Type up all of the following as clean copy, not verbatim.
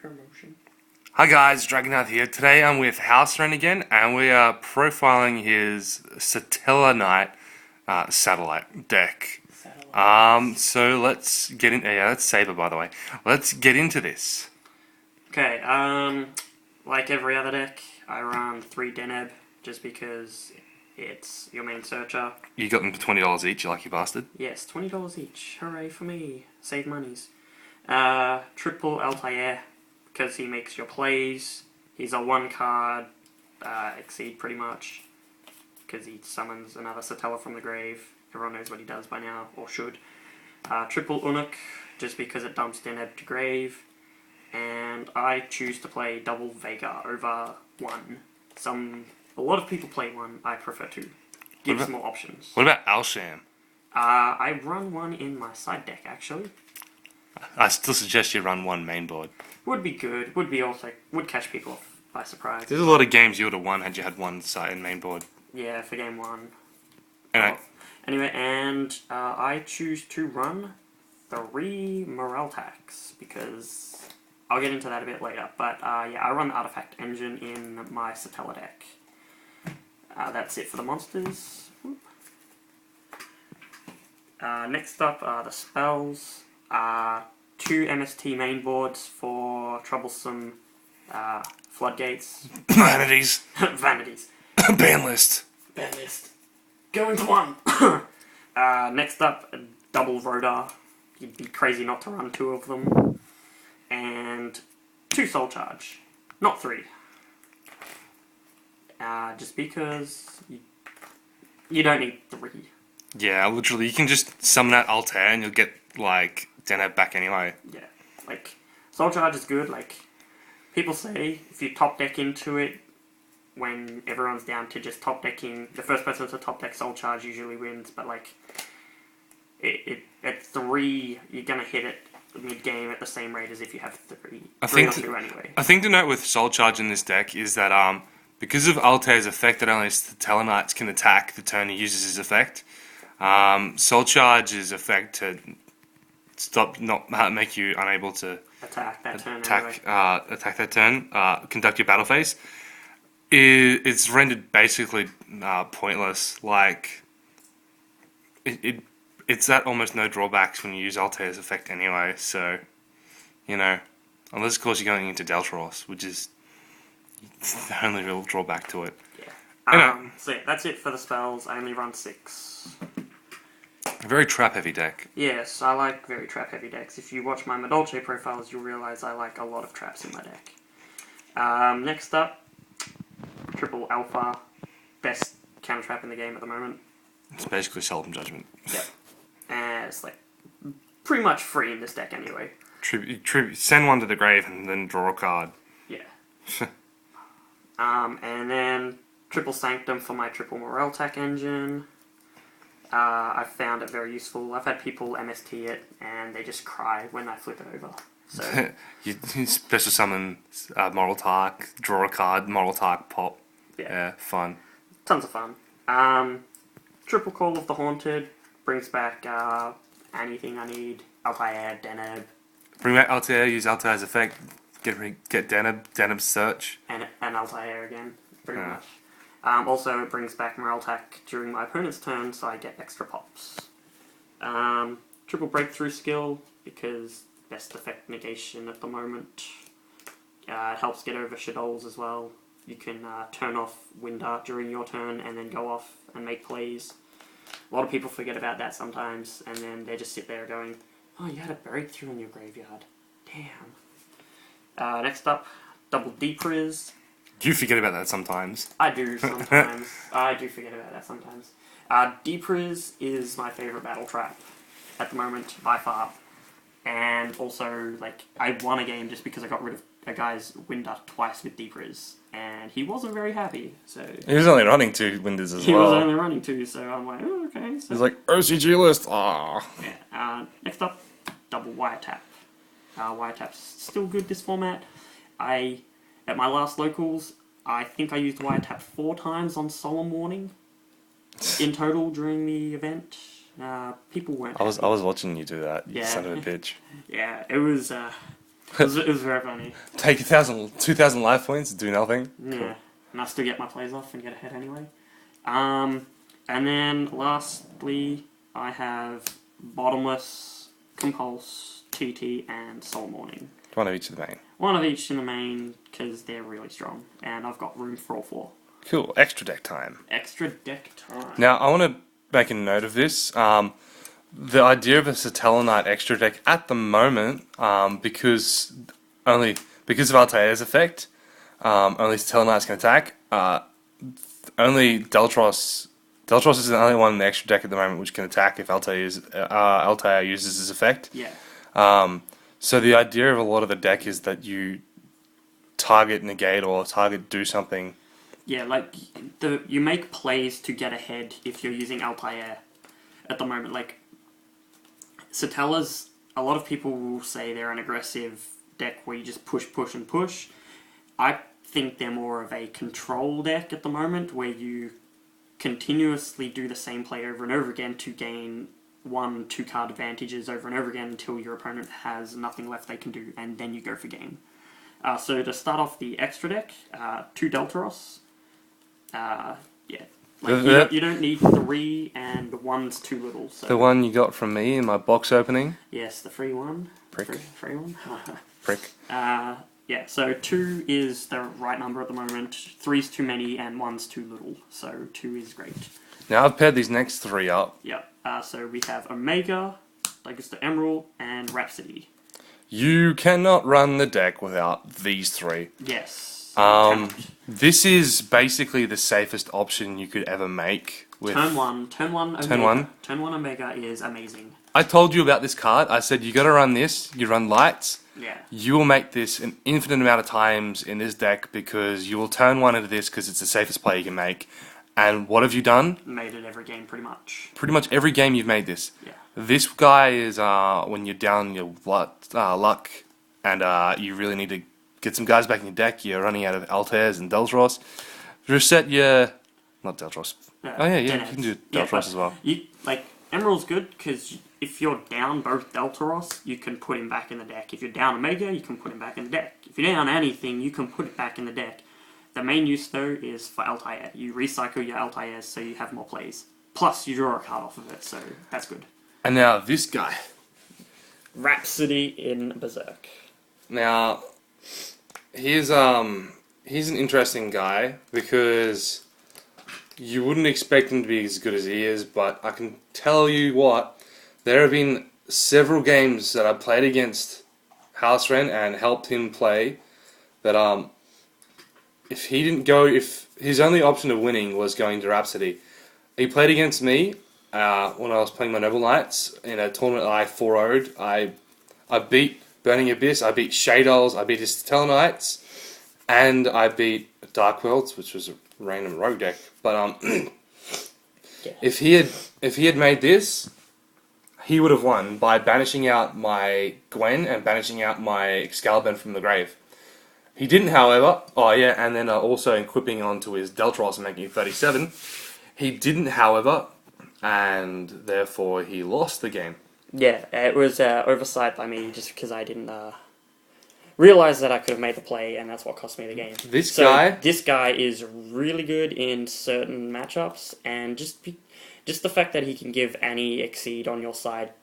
Promotion. Hi guys, Dragoneither here. Today I'm with Haosren again, and we are profiling his Satellarknight satellite deck. So let's get in. Yeah, that's Saber, by the way. Let's get into this. Okay, like every other deck, I run 3 Deneb just because it's your main searcher. You got them for $20 each, you lucky bastard. Yes, $20 each. Hooray for me. Save monies. Triple Altair, because he makes your plays. He's a 1-card exceed pretty much, because he summons another Satella from the grave. Everyone knows what he does by now, or should. Triple Unuk, just because it dumps Deneb to grave. And I choose to play double Vega over 1. A lot of people play 1, I prefer 2. Gives more options. What about Alsham? I run 1 in my side deck, actually. I still suggest you run 1 main board. Would be good. Would catch people off by surprise. There's a lot of games you would have won had you had 1 side in main board. Yeah, for game 1. Anyway, and I choose to run 3 morale tax because I'll get into that a bit later. But yeah, I run the artifact engine in my Satella deck. That's it for the monsters. Next up are the spells. 2 MST main boards for troublesome floodgates. Vanities. Vanities. Ban list. Ban list. Going to 1. Next up, double Rodar. You'd be crazy not to run 2 of them. And 2 Soul Charge. Not 3. Just because you don't need 3. Yeah, literally, you can just summon that Altair and you'll get, like, Deneb back anyway. Yeah, like, Soul Charge is good. Like, people say if you top deck into it when everyone's down to just top decking, the first person to top deck Soul Charge usually wins, but, like, at 3, you're gonna hit it mid-game at the same rate as if you have 3. I think the note with Soul Charge in this deck is that, because of Altair's effect that only Satellarknights can attack the turn he uses his effect, Soul Charge's effect to make you unable to attack that turn. Attack that turn. Conduct your battle phase. It's rendered basically pointless. Like it's at almost no drawbacks when you use Altair's effect anyway. So unless of course you're going into Deltaros, which is the only real drawback to it. Yeah. So yeah, that's it for the spells. I only run 6. A very trap-heavy deck. Yes, I like very trap-heavy decks. If you watch my Madolche profiles, you'll realise I like a lot of traps in my deck. Next up, Triple Alpha. Best counter trap in the game at the moment. It's basically Solemn Judgment. Yep. And it's like pretty much free in this deck anyway. Send 1 to the grave and then draw a card. Yeah. And then Triple Sanctum for my Triple Morale Tack engine. I found it very useful. I've had people MST it and they just cry when I flip it over. So you special summon Moral Tark, draw a card, Moral Tark, pop. Yeah, fun. Tons of fun. Triple Call of the Haunted brings back anything I need. Altair, Deneb. Bring back Altair, use Altair's effect, get Deneb's search. And Altair again, pretty much. Also, it brings back Morale Tack during my opponent's turn, so I get extra pops. Triple Breakthrough skill, because best effect negation at the moment. It helps get over Shadows as well. You can turn off Wind Dart during your turn and then go off and make plays. A lot of people forget about that sometimes, and then they just sit there going, oh, you had a breakthrough in your graveyard. Damn. Next up, Double Depriz. You forget about that sometimes. I do sometimes. I do forget about that sometimes. Depriz is my favourite battle trap at the moment, by far. And also, like, I won a game just because I got rid of a guy's Winder twice with Depriz. And he wasn't very happy, so... He was only running 2 Winders as well. He was only running 2, so I'm like, oh, okay. So. He's like, OCG list, ah. Yeah. Next up, Double Wiretap. Wiretap's still good this format. At my last locals, I think I used Wiretap 4 times on Solemn Warning in total during the event. People weren't. I was watching you do that. You Yeah. son of a bitch. Yeah, it was It was very funny. Take 2,000 life points, do nothing. Yeah, Cool. and I still get my plays off and get ahead anyway. And then lastly, I have Bottomless, Compulse, TT, and Soul Morning. One of each of the main. One of each in the main because they're really strong, and I've got room for all four. Cool. Extra deck time. Extra deck time. Now, I want to make a note of this. The idea of a Satellarknight extra deck at the moment, because of Altair's effect, only Satellarknights can attack. Only Deltros is the only one in the extra deck at the moment which can attack if Altair uses his effect. Yeah. So the idea of a lot of the deck is that you target negate or target do something. Yeah, like you make plays to get ahead if you're using Altair at the moment. Like Satella's, a lot of people will say they're an aggressive deck where you just push, push, and push. I think they're more of a control deck at the moment where you continuously do the same play over and over again to gain 1-2 card advantages over and over again until your opponent has nothing left they can do, and then you go for game. So to start off the extra deck, 2 Deltaros. Yeah. Like you don't need 3, and 1's too little. So. The one you got from me in my box opening? Yes, the free one. Prick. Free one. Prick. Yeah, so 2 is the right number at the moment, 3's too many, and 1's too little. So 2 is great. Now I've paired these next 3 up. Yep. So we have Omega, Legacy to Emerald, and Rhapsody. You cannot run the deck without these 3. Yes. This is basically the safest option you could ever make. With Turn 1 Omega. Turn 1 Omega is amazing. I told you about this card. I said you got to run this. You run lights. Yeah. You will make this an infinite amount of times in this deck because you will turn 1 into this because it's the safest play you can make. And what have you done? Made it every game, pretty much. Pretty much every game you've made this. Yeah. This guy is when you're down your luck and you really need to get some guys back in your deck. You're running out of Altairs and Deltros. Reset your... Not Deltros. Oh yeah, you can do Deltros as well. Emerald's good because if you're down both Deltaros, you can put him back in the deck. If you're down Omega, you can put him back in the deck. If you're down anything, you can put it back in the deck. The main use, though, is for Altair. You recycle your Altairs so you have more plays. Plus, you draw a card off of it, so that's good. And now this guy. Rhapsody in Berserk. Now, he's an interesting guy because you wouldn't expect him to be as good as he is, but I can tell you what, there have been several games that I played against Haosren and helped him play that if his only option of winning was going to Rhapsody, he played against me when I was playing my Noble Knights in a tournament that I 4-0'd. I beat Burning Abyss, I beat Shadows, I beat his Satellarknights, and I beat Dark Worlds, which was a random rogue deck. But Yeah. if he had made this, he would have won by banishing out my Gwen and banishing out my Excalibur from the grave. He didn't, however. Oh yeah, and then also equipping onto his Deltros and making it 37. He didn't, however, and therefore he lost the game. Yeah, it was oversight by me just because I didn't realize that I could have made the play, and that's what cost me the game. This guy is really good in certain matchups, and just the fact that he can give any Exceed on your side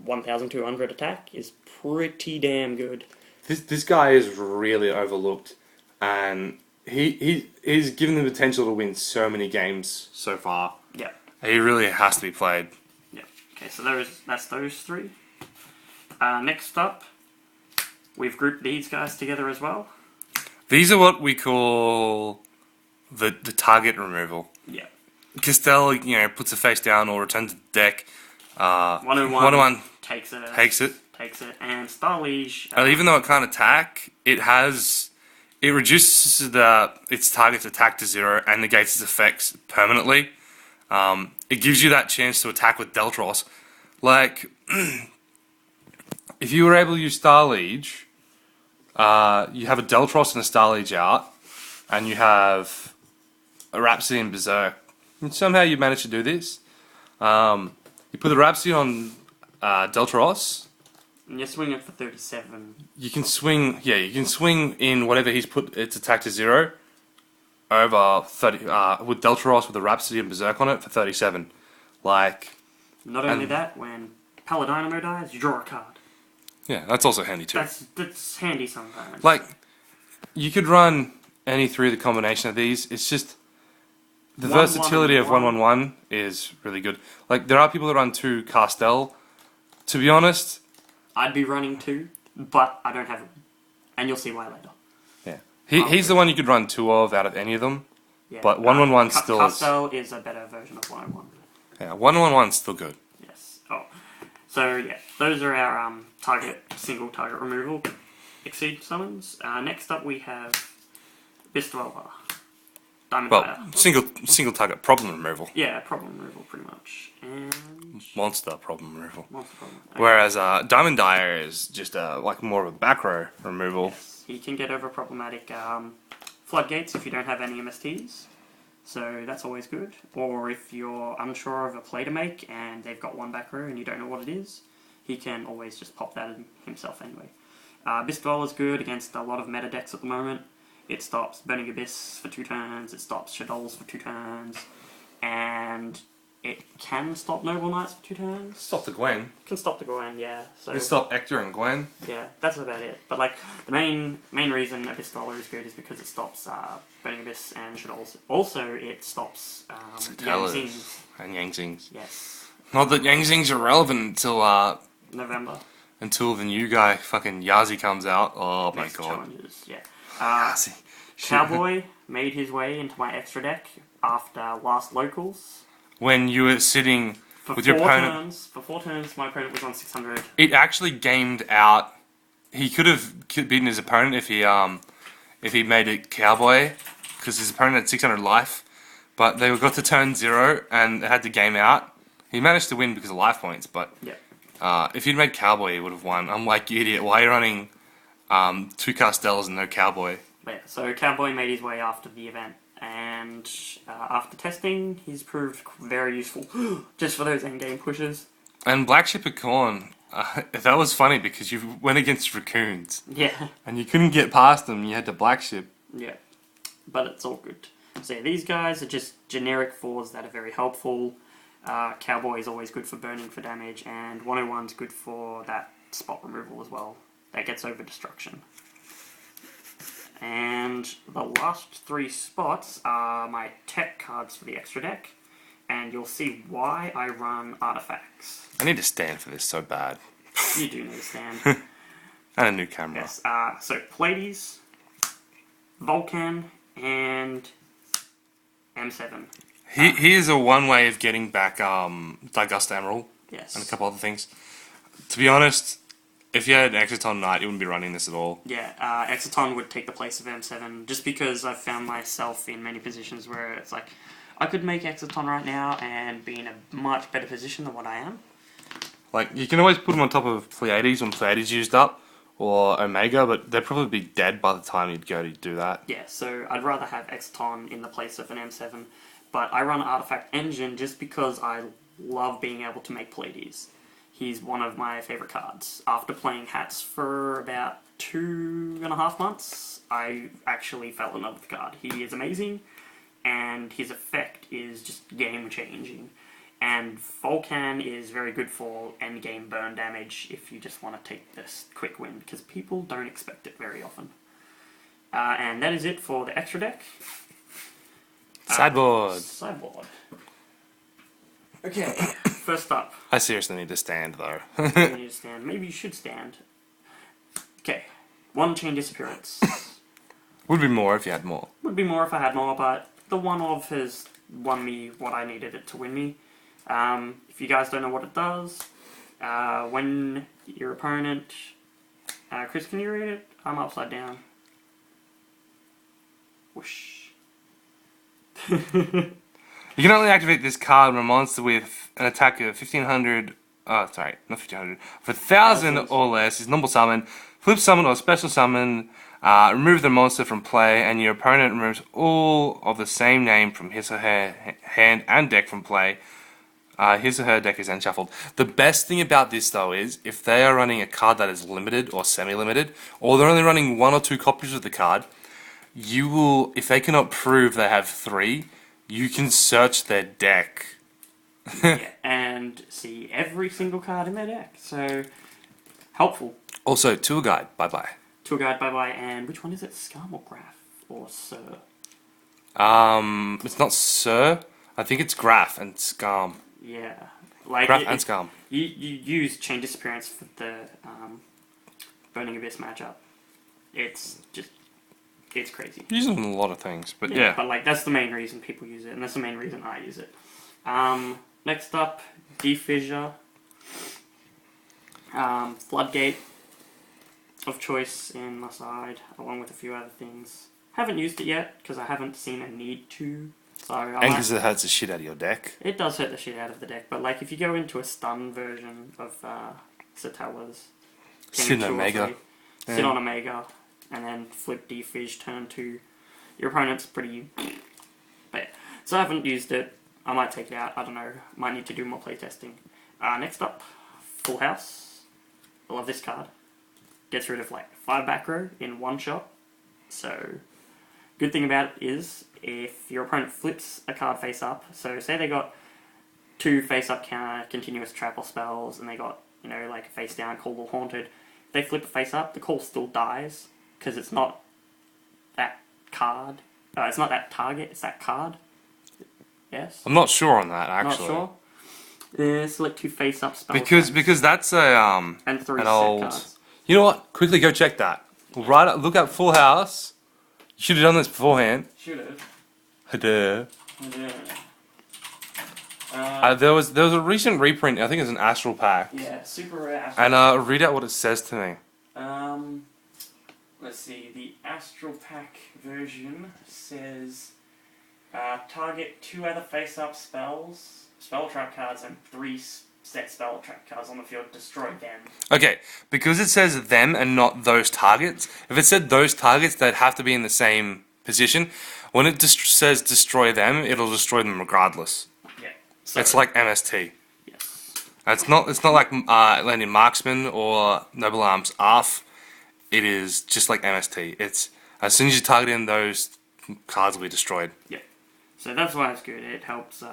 1,200 attack is pretty damn good. This guy is really overlooked, and he's given the potential to win so many games so far. Yeah. He really has to be played. Yeah. Okay, so that's those 3. Next up, we've grouped these guys together as well. These are what we call the target removal. Yeah. Castell, puts a face down or returns the deck. 101 takes it. And Starliege... even though it can't attack, it reduces its target's attack to 0 and negates its effects permanently. It gives you that chance to attack with Deltros. Like, if you were able to use Starliege, you have a Deltros and a Starliege out, and you have a Rhapsody and Berserk. And somehow you managed to do this. You put the Rhapsody on Deltros, And you're swinging for 37. You can swing, yeah, you can swing in whatever he's put its attack to 0 over 30, with Deltaros with the Rhapsody and Berserk on it for 37. Like... Not only that, when Paladynamo dies, you draw a card. Yeah, that's also handy too. That's handy sometimes. Like, you could run any three of the combination of these. It's just the versatility of 1/1/1 is really good. Like, there are people that run 2 Castel. To be honest, I'd be running 2, but I don't have them, and you'll see why later. yeah, he's the one you could run 2 of out of any of them. Yeah. But 1/1/1 still Castel is a better version of 1/1. Yeah, 1/1/1's still good. Yes. Oh, so yeah, those are our single target removal exceed summons. Next up we have Bistwella. Well, single target problem removal. Yeah, problem removal pretty much. And Monster problem removal. monster problem. Okay. Whereas Diamond Dyer is just like more of a back row removal. Yes, he can get over problematic floodgates if you don't have any MSTs. So that's always good. Or if you're unsure of a play to make and they've got one back row and you don't know what it is, he can always just pop that in himself anyway. Bistwell is good against a lot of meta decks at the moment. It stops Burning Abyss for 2 turns, it stops Shadows for 2 turns, and it can stop Noble Knights for 2 turns. Stop the Gwen. Can stop the Gwen, yeah. So You can stop Ector and Gwen. yeah, that's about it. But like the main reason Abyss Dollar is good is because it stops Burning Abyss and Shadows. Also, it stops Yang-Zings. And Yang-Zings. Yes, Not that Yang-Zings are relevant until November. until the new guy, fucking Yazi, comes out. Oh my Next god. challenges, yeah. Yazi. Cowboy made his way into my extra deck after last locals. When you were sitting For with your opponent, For 4 turns, my opponent was on 600. it actually gamed out. He could have beaten his opponent if he made it Cowboy, because his opponent had 600 life. But they got to turn 0 and had to game out. He managed to win because of life points, but Yeah. if he'd made Cowboy, he would have won. I'm like, you idiot, why are you running 2 Castels and no Cowboy? But yeah, so Cowboy made his way after the event, and after testing, he's proved very useful just for those endgame pushes. And Black Ship of Corn, that was funny because you went against Raccoons. Yeah, And you couldn't get past them, you had to Black Ship. yeah, but it's all good. So yeah, these guys are just generic 4s that are very helpful. Cowboy is always good for burning for damage, and 101's good for that spot removal as well. That gets over destruction. And the last 3 spots are my tech cards for the extra deck, and you'll see why I run artifacts. I need to stand for this so bad. You do need to stand. And a new camera. Yes. So Pleiades, Vulcan, and M7. He is a one way of getting back Digust Emerald Yes. and a couple other things. To be honest, if you had Exoton Knight, you wouldn't be running this at all. Yeah, Exoton would take the place of M7, just because I've found myself in many positions where it's like, I could make Exoton right now and be in a much better position than what I am. Like, you can always put them on top of Pleiades when Pleiades used up, or Omega, but they'd probably be dead by the time you'd go to do that. Yeah, so I'd rather have Exoton in the place of an M7, but I run Artifact Engine just because I love being able to make Pleiades. He's one of my favourite cards. After playing Hats for about 2.5 months, I actually fell in love with the card. He is amazing, and his effect is just game-changing. And Vulcan is very good for endgame burn damage if you just want to take this quick win, because people don't expect it very often. And that is it for the extra deck. Sideboard. Sideboard. Okay, first up. I seriously need to stand, though. You need to stand. Maybe you should stand. Okay, 1 chain disappearance. Would be more if you had more. Would be more if I had more, but the 1-of has won me what I needed it to win me. If you guys don't know what it does, when your opponent... Chris, can you read it? I'm upside down. Whoosh. You can only activate this card when a monster with an attack of 1500, sorry, not 1500, of 1000 or less is normal summon, flip summon or special summon, remove the monster from play, and your opponent removes all of the same name from his or her hand and deck from play. His or her deck is unshuffled. The best thing about this, though, is if they are running a card that is limited or semi-limited, or they're only running 1 or 2 copies of the card, you will, if they cannot prove they have 3, you can search their deck. Yeah, and see every single card in their deck. So, helpful. Also, tour guide, bye-bye. Tour guide, bye-bye, and which one is it? Scum or Graph? Or Sir? It's not Sir. I think it's Graph and Scum. Yeah. Like Graph and Scum. You use Chain Disappearance for the Burning Abyss matchup. It's crazy. You use it in a lot of things, but yeah. But like that's the main reason people use it, and that's the main reason I use it. Next up, Defissure. Floodgate of choice in my side, along with a few other things. Haven't used it yet, because I haven't seen a need to. So And because it hurts the shit out of your deck. It does hurt the shit out of the deck, but like if you go into a stun version of Satellar's... Sit on Omega. Sit on Omega, and then flip Defissure turn 2. Your opponent's pretty... But, so I haven't used it. I might take it out, I don't know. Might need to do more playtesting. Next up, Full House. I love this card. Gets rid of like 5 back row in one shot. So, good thing about it is, if your opponent flips a card face up, so say they got 2 face up counter continuous trap or spells, and they got, you know, like a face down Call or Haunted, if they flip a face up, the call still dies, because it's not that card. It's not that target, it's that card. Yes? I'm not sure on that, actually. Not sure? Select 2 face up spells. Because that's a and 3 an set old. cards. You know what? Quickly go check that. Right up, look up Full House. You should have done this beforehand. Should have. Duh. Yeah. There was a recent reprint. I think it's an Astral Pack. Yeah, super rare. And read out what it says to me. Let's see. The Astral Pack version says target 2 other face-up spells, spell trap cards, and 3 set spell trap cards on the field. Destroy them. Okay, because it says them and not those targets. If it said those targets, they'd have to be in the same position. When it says destroy them, it'll destroy them regardless. Yeah. So, It's like MST. yes. It's not like landing Marksman or Noble Arms ARF. It is just like MST. It's as soon as you target in, those cards will be destroyed. Yeah. So that's why it's good. It helps,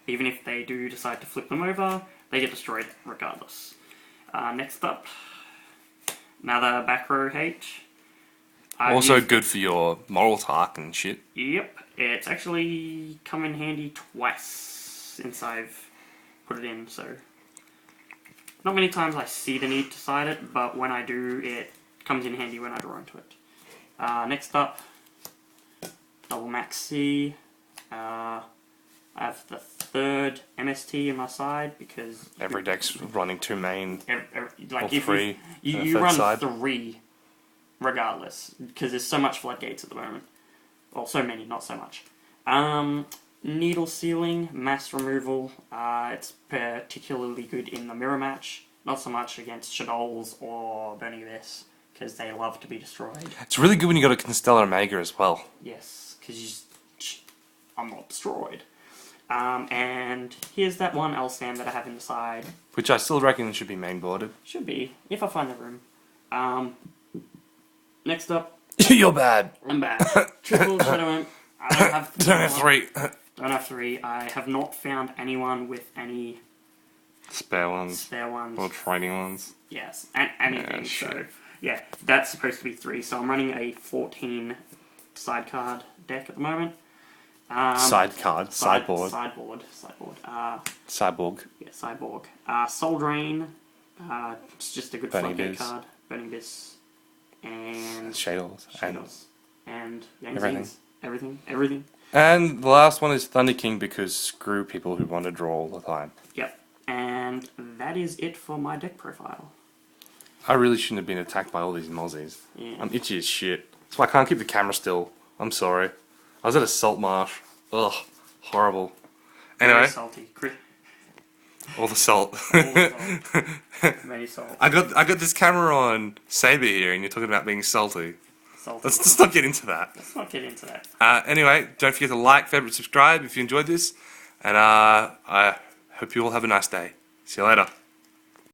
even if they do decide to flip them over, they get destroyed regardless. Next up, another back row hate. Also good for your moral talk and shit. Yep, it's actually come in handy twice since I've put it in, so... Not many times I see the need to side it, but when I do, it comes in handy when I draw into it. Next up, Double Max C. I have the 3rd MST in my side because... Every deck's running 2 main like or 3. You run 3 regardless, because there's so much floodgates at the moment. Well, so many, not so much. Needle Sealing, Mass Removal. It's particularly good in the mirror match. Not so much against Shadows or Burning Abyss, because they love to be destroyed. It's really good when you got a Constellar Omega as well. Yes, because I'm not destroyed. And here's that one Elsam that I have in the side. Which I still reckon should be mainboarded. Should be, if I find the room. Next up, You're bad. I'm bad. Triple Shadow Imp. I don't have 3. Don't have 3. I have not found anyone with any Spare ones. Or training ones. Yes, anything. Yeah, so yeah, that's supposed to be 3. So I'm running a 14 sidecard deck at the moment. Sideboard. Sideboard. Cyborg. Yeah, Cyborg. Soul Drain. It's just a good floodgate card. Burning Abyss. And Shadows. And Everything. Everything. And the last one is Thunder King because screw people who want to draw all the time. Yep. And that is it for my deck profile. I really shouldn't have been attacked by all these mozzies. Yeah. I'm itchy as shit. That's why I can't keep the camera still. I'm sorry. I was at a salt marsh. Ugh. Horrible. Anyway. Very salty. All the salt. All the salt. Very salt. I got this camera on Saber here and you're talking about being salty. Salty. Let's not get into that. Let's not get into that. Anyway, don't forget to like, favorite, subscribe if you enjoyed this. And I Hope you all have a nice day. See you later.